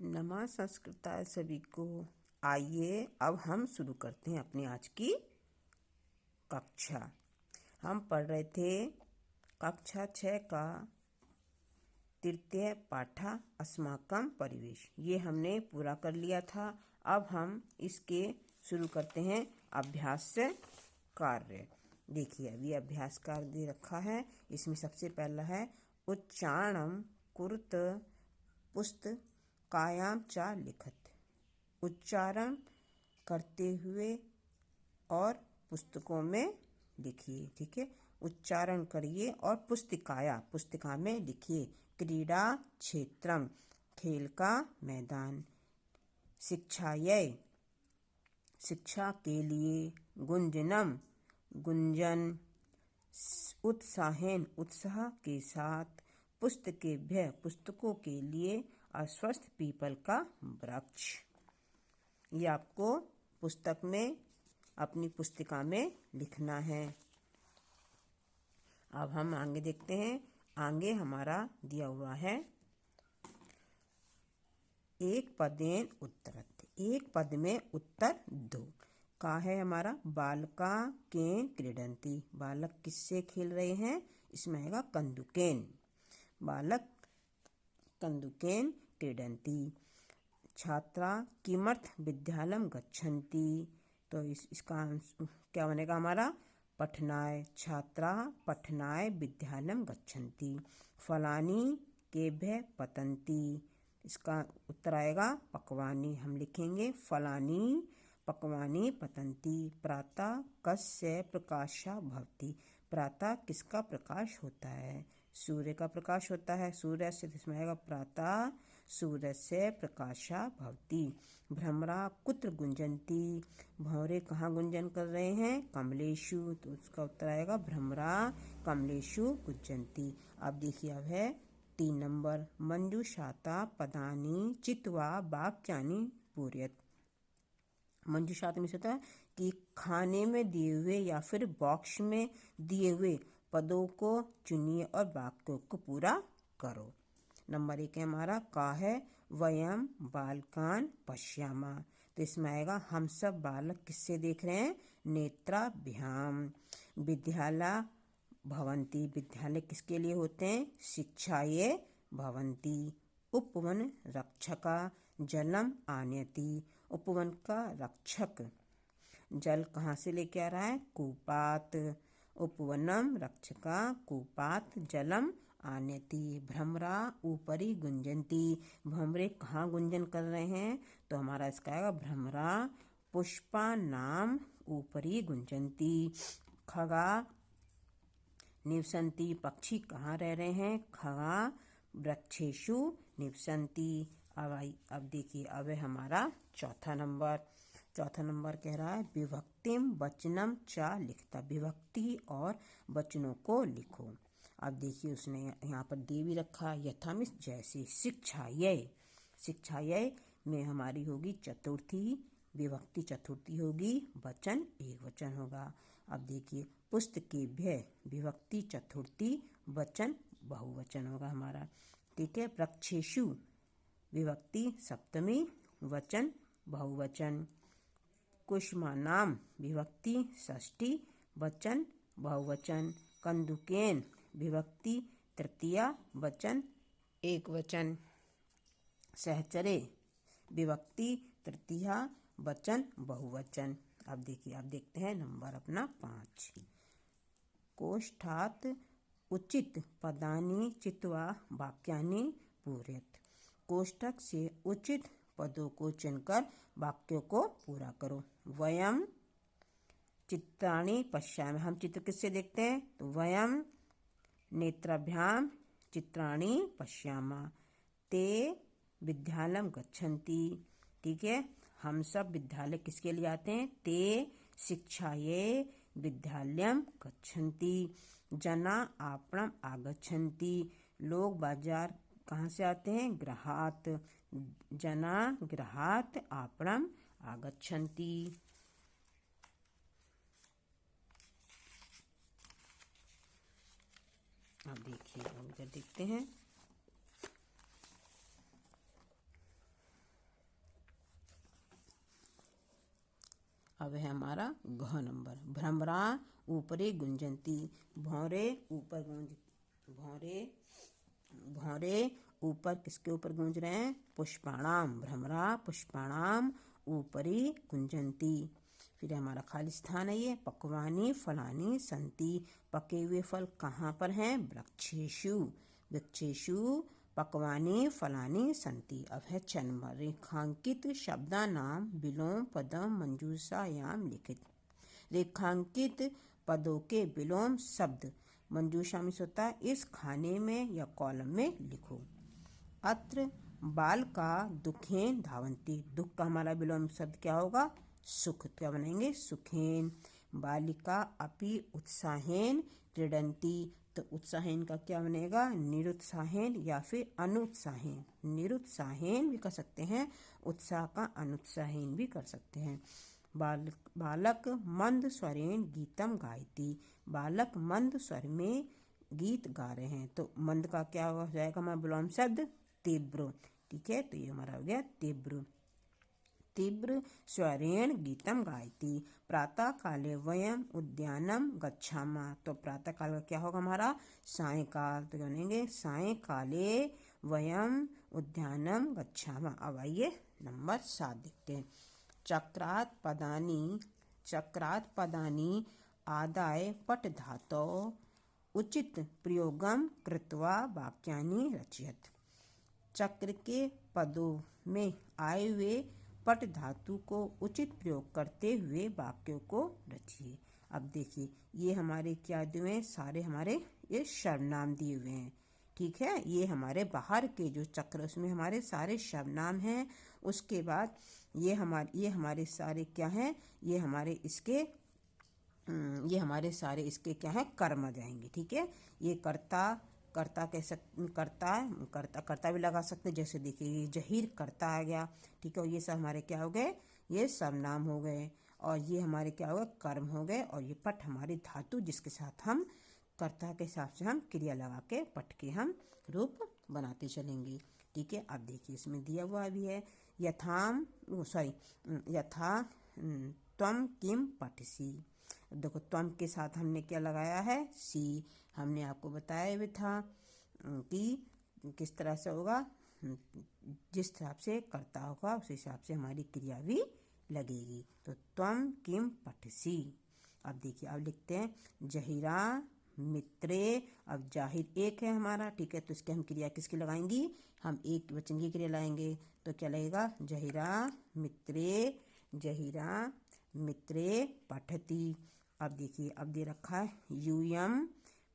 नमः संस्कृताय सभी को। आइए अब हम शुरू करते हैं अपनी आज की कक्षा। हम पढ़ रहे थे कक्षा 6 का तृतीय पाठा अस्माकं परिवेश। ये हमने पूरा कर लिया था। अब हम इसके शुरू करते हैं अभ्यास कार्य। देखिए अभी अभ्यास कार्य दे रखा है। इसमें सबसे पहला है उच्चारणं कुरुत पुस्तकायां च लिखत। उच्चारण करते हुए और पुस्तकों में लिखिए। ठीक है, उच्चारण करिए और पुस्तिका में लिखिए। क्रीड़ा क्षेत्रम, खेल का मैदान। शिक्षायै, शिक्षा के लिए। गुंजनम, गुंजन। उत्साहेन, उत्साह के साथ। पुस्तकेभ्यः, पुस्तकों के लिए। अस्वस्थ पीपल का वृक्ष। ये आपको पुस्तक में अपनी पुस्तिका में लिखना है। अब हम आगे देखते हैं। आगे हमारा दिया हुआ है एक पदेन उत्तरत। एक पद में उत्तर दो। का है हमारा बालका के क्रीडंती। बालक किससे खेल रहे हैं? इसमें आएगा कंदुकेन। बालक कंदुकेन क्रीडंती। छात्रा किमर्थ विद्यालयं गच्छन्ति। तो इसका क्या बनेगा हमारा? पठनाय। छात्रा पठनाय विद्यालयं गच्छन्ति। फलानी केभ्यः पतन्ति। इसका उत्तर आएगा पक्वानी। हम लिखेंगे फलानी पक्वानी पतन्ति। प्रातः कस्य प्रकाशः भवति। प्रातः किसका प्रकाश होता है? सूर्य का प्रकाश होता है। सूर्य से इसमें आएगा प्रातः सूर्य से प्रकाशः भवति। भ्रमरा कुत्र गुंजन्ति। भंवरे कहाँ गुंजन कर रहे हैं? कमलेषु। तो उसका उत्तर आएगा भ्रमरा कमलेषु गुंजन्ति। अब देखिए अब है 3 नंबर। मंजूषाता पदानि चित्वा वाक्यानि पूरयत। मंजूषात में से होता है कि खाने में दिए हुए या फिर बॉक्स में दिए हुए पदों को चुनिए और वाक्यों को पूरा करो। नंबर 1 है हमारा का है वयम बालकान पश्यामा। तो इसमें आएगा हम सब बालक किससे देख रहे हैं? नेत्राभ्याम। विद्यालय भवन्ति। विद्यालय किसके लिए होते हैं? शिक्षाये भवन्ति। उपवन रक्षका जलम आनयति। उपवन का रक्षक जल कहाँ से लेके आ रहा है? कूपात। उपवनम रक्षका कूपात जलम आनयति। भ्रमरा ऊपरी गुंजन्ति। भ्रमरे कहाँ गुंजन कर रहे हैं? तो हमारा इसका आएगा भ्रमरा पुष्पानाम ऊपरी गुंजन्ति। खगा निवसन्ति। पक्षी कहाँ रह रहे हैं? खगा वृक्षेषु निवसन्ति। अब देखिए अब है हमारा चौथा नंबर। चौथा नंबर कह रहा है विभक्तिम वचनम च लिखता। विभक्ति और वचनों को लिखो। अब देखिए उसने यहाँ पर दे भी रखा यथा मीन्स जैसे। शिक्षायै, शिक्षायै में हमारी होगी चतुर्थी। विभक्ति चतुर्थी होगी। वचन एक वचन होगा। अब देखिए पुस्तकेभ्यः विभक्ति चतुर्थी। वचन बहुवचन होगा हमारा। ठीक है। वृक्षेषु विभक्ति सप्तमी। वचन बहुवचन। कुष्मानाम विभक्ति षष्ठी। वचन बहुवचन। कंदुकेन विभक्ति तृतीया। वचन एक वचन। सहचरे विभक्ति तृतीया। वचन बहुवचन। अब देखिए अब देखते हैं नंबर अपना 5। कोष्ठात उचित पदानि चित्वा वाक्यानि पूरयत। कोष्ठक से उचित पदों को चुनकर वाक्यों को पूरा करो। वयम चित्राणि पश्यामि। हम चित्र किससे देखते हैं? तो वयम नेत्राभ्याम चित्राणि पश्यामः। ते विद्यालयं गच्छन्ति। ठीक है, हम सब विद्यालय किसके लिए आते हैं? ते शिक्षायै विद्यालयं गच्छन्ति। जना आपणम् आगच्छन्ति। लोग बाजार कहाँ से आते हैं? गृहात्। जना गृहात् आपणम् आगच्छन्ति। अब देखिए हम इधर देखते हैं। अब है हमारा घ नंबर। भ्रमरा ऊपरी गुंजंती, भौरे ऊपर गूंज, भौरे ऊपर किसके ऊपर गूंज रहे हैं? पुष्पाणाम। भ्रमरा पुष्पाणाम ऊपरी गुंजंती। फिर हमारा खाली स्थान है ये। पक्वानी फलानी संति, पके हुए फल कहाँ पर हैं? वृक्षेषु। वृक्षेषु पक्वानी फलानी संति। अब है 6 नंबर। रेखांकित शब्दानाम विलोम पदम मंजूषायाम लिखित। रेखांकित पदों के विलोम शब्द मंजूषा में होता है, इस खाने में या कॉलम में लिखो। अत्र बालका दुखेन धावंती, दुख का हमारा विलोम शब्द क्या होगा? सुख। क्या बनाएंगे? सुखेन। बालिका अपि उत्साहेन क्रीडंती, तो उत्साहेन का क्या बनेगा? निरुत्साहेन या फिर अनुत्साहेन। निरुत्साहेन भी कर सकते हैं, उत्साह का अनुत्साहेन भी कर सकते हैं। बालक मंद स्वरेण गीतम गायती, बालक मंद स्वर में गीत गा रहे हैं, तो मंद का क्या हो जाएगा हमारा विलोम शब्द? तीव्र। ठीक है, तो ये हमारा हो गया तीव्र। तीव्र स्वरेण गीतम गायती। प्रातः काले वयम उद्यानम गच्छामः, तो प्रातः काल का क्या होगा हमारा? सायंकाल। तो बनेंगे सायंकाले वयम उद्यानम गच्छामः। अब आइए नंबर 7 देखते हैं। चक्रात पदानी आदाय पट धातो उचित प्रयोगम कृत्वा वाक्यानि रचयत। चक्र के पदों में आए हुए पट धातु को उचित प्रयोग करते हुए वाक्यों को रचिए। अब देखिए, ये हमारे क्या दिए हैं? सारे हमारे ये सर्वनाम दिए हुए हैं। ठीक है, ये हमारे बाहर के जो चक्र उसमें हमारे सारे सर्वनाम हैं। उसके बाद ये हमारे सारे क्या हैं? ये हमारे सारे इसके क्या हैं? कर्म आ जाएंगे। ठीक है, ये कर्ता कह सकते, कर्ता भी लगा सकते, जैसे देखिए ये जहीर कर्ता आ गया। ठीक है, और ये सब हमारे क्या हो गए? ये सर्वनाम हो गए। और ये हमारे क्या हो गए? कर्म हो गए। और ये पट हमारी धातु, जिसके साथ हम कर्ता के हिसाब से हम क्रिया लगा के पट के हम रूप बनाते चलेंगे। ठीक है, अब देखिए इसमें दिया हुआ भी है। यथा त्वम किम पठसी। देखो, त्वम के साथ हमने क्या लगाया है? सी। हमने आपको बताया भी था कि किस तरह से होगा, जिस हिसाब से कर्ता होगा उस हिसाब से हमारी क्रिया भी लगेगी। तो त्वम किम पठसी। अब देखिए, अब लिखते हैं जहीरा मित्रे। अब जाहिर एक है हमारा। ठीक है, तो इसके हम क्रिया किसकी लगाएंगी? हम एक वचन की क्रिया लगाएंगे। तो क्या लगेगा? जहीरा मित्रे पठती। अब देखिए, अब दे रखा है यूयम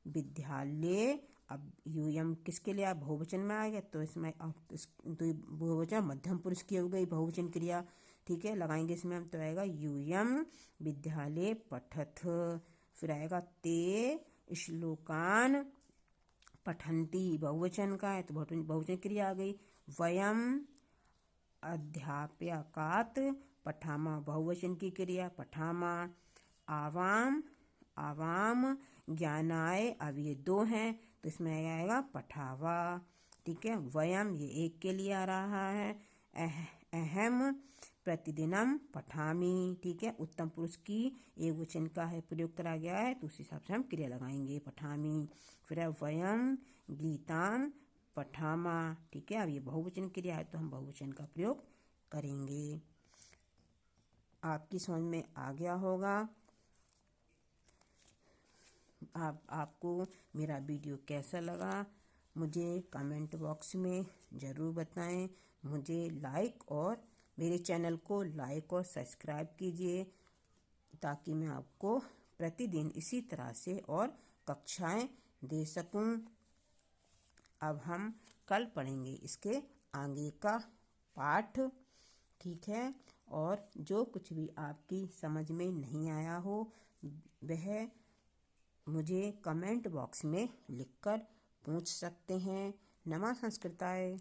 विद्यालय। अब यूयम किसके लिए? बहुवचन में आ गया, तो इसमें तो बहुवचन मध्यम पुरुष की हो गई बहुवचन क्रिया। ठीक है, लगाएंगे इसमें हम, तो आएगा यूयम विद्यालय पठथ। फिर आएगा ते श्लोकान पठंती, बहुवचन का है तो बहुवचन क्रिया आ गई। वयम अध्यापकात पठामा, बहुवचन की क्रिया पठामा। आवाम ज्ञानाय, अब ये 2 हैं तो इसमें आएगा पठावा। ठीक है, वयम ये एक के लिए आ रहा है। अहम प्रतिदिनम पठामी। ठीक है, उत्तम पुरुष की एक वचन का है प्रयोग करा गया है, तो उस हिसाब से हम क्रिया लगाएंगे पठामी। फिर है वयम गीताम पठामा। ठीक है, अब ये बहुवचन क्रिया है तो हम बहुवचन का प्रयोग करेंगे। आपकी समझ में आ गया होगा। आपको मेरा वीडियो कैसा लगा मुझे कमेंट बॉक्स में ज़रूर बताएं। मुझे मेरे चैनल को लाइक और सब्सक्राइब कीजिए, ताकि मैं आपको प्रतिदिन इसी तरह से और कक्षाएं दे सकूं। अब हम कल पढ़ेंगे इसके आगे का पाठ। ठीक है, और जो कुछ भी आपकी समझ में नहीं आया हो वह मुझे कमेंट बॉक्स में लिखकर पूछ सकते हैं। नमः संस्कृताय।